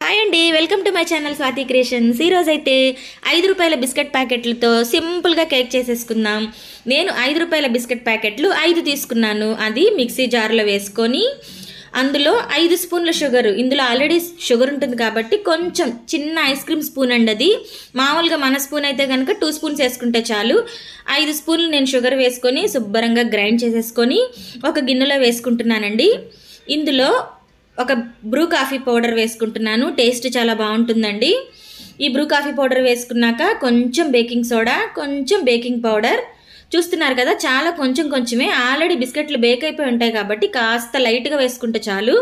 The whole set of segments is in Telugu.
హాయ్ అండి, welcome to my channel Swathi creations. ఈరోజు అయితే 5 రూపాయల బిస్కెట్ ప్యాకెట్లతో సింపుల్గా కేక్ చేసేసుకుందాం. నేను 5 రూపాయల బిస్కెట్ ప్యాకెట్లు 5 తీసుకున్నాను. అది మిక్సీ జార్లో వేసుకొని అందులో 5 స్పూన్ల షుగర్. ఇందులో ఆల్రెడీ షుగర్ ఉంటుంది కాబట్టి కొంచెం చిన్న ఐస్ క్రీమ్ స్పూన్ అండి. అది మామూలుగా మన స్పూన్ అయితే కనుక 2 స్పూన్స్ వేసుకుంటే చాలు. 5 స్పూన్లు నేను షుగర్ వేసుకొని శుభ్రంగా గ్రైండ్ చేసేసుకొని ఒక గిన్నెలో వేసుకుంటున్నానండి. ఇందులో ఒక బ్రూ కాఫీ పౌడర్ వేసుకుంటున్నాను. టేస్ట్ చాలా బాగుంటుందండి. ఈ బ్రూ కాఫీ పౌడర్ వేసుకున్నాక కొంచెం బేకింగ్ సోడా, కొంచెం బేకింగ్ పౌడర్. చూస్తున్నారు కదా, చాలా కొంచెమే. ఆల్రెడీ బిస్కెట్లు బేక్ అయిపోయి ఉంటాయి కాబట్టి కాస్త లైట్గా వేసుకుంటే చాలు.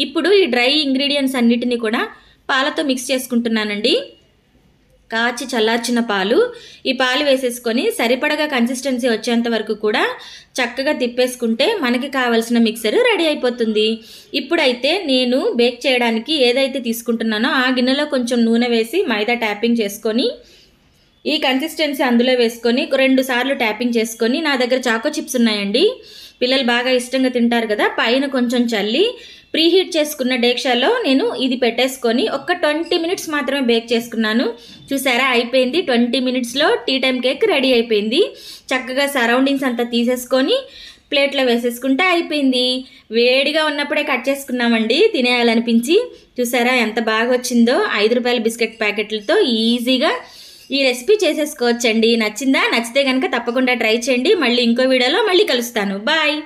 ఇప్పుడు ఈ డ్రై ఇంగ్రీడియంట్స్ అన్నిటినీ కూడా పాలతో మిక్స్ చేసుకుంటున్నానండి. కాచి చల్లార్చిన పాలు, ఈ పాలు వేసేసుకొని సరిపడగా కన్సిస్టెన్సీ వచ్చేంత వరకు కూడా చక్కగా తిప్పేసుకుంటే మనకి కావాల్సిన మిక్సర్ రెడీ అయిపోతుంది. ఇప్పుడైతే నేను బేక్ చేయడానికి ఏదైతే తీసుకుంటున్నానో ఆ గిన్నెలో కొంచెం నూనె వేసి మైదా ట్యాపింగ్ చేసుకొని ఈ కన్సిస్టెన్సీ అందులో వేసుకొని 2 సార్లు ట్యాపింగ్ చేసుకొని, నా దగ్గర చాకో చిప్స్ ఉన్నాయండి, పిల్లలు బాగా ఇష్టంగా తింటారు కదా, పైన కొంచెం చల్లి ప్రీహీట్ చేసుకున్న డేక్షాలో నేను ఇది పెట్టేసుకొని ఒక 20 మినిట్స్ మాత్రమే బేక్ చేసుకున్నాను. చూసారా, అయిపోయింది. 20 మినిట్స్లో టీ టైం కేక్ రెడీ అయిపోయింది. చక్కగా సరౌండింగ్స్ అంతా తీసేసుకొని ప్లేట్లో వేసేసుకుంటే అయిపోయింది. వేడిగా ఉన్నప్పుడే కట్ చేసుకున్నామండి, తినేయాలనిపించి. చూసారా ఎంత బాగా వచ్చిందో. 5 రూపాయల బిస్కెట్ ప్యాకెట్లతో ఈజీగా ఈ రెసిపీ చేసేసుకోవచ్చండి. నచ్చిందా? నచ్చితే కనుక తప్పకుండా ట్రై చేయండి. మళ్ళీ ఇంకో వీడియోలో మళ్ళీ కలుస్తాను. బాయ్.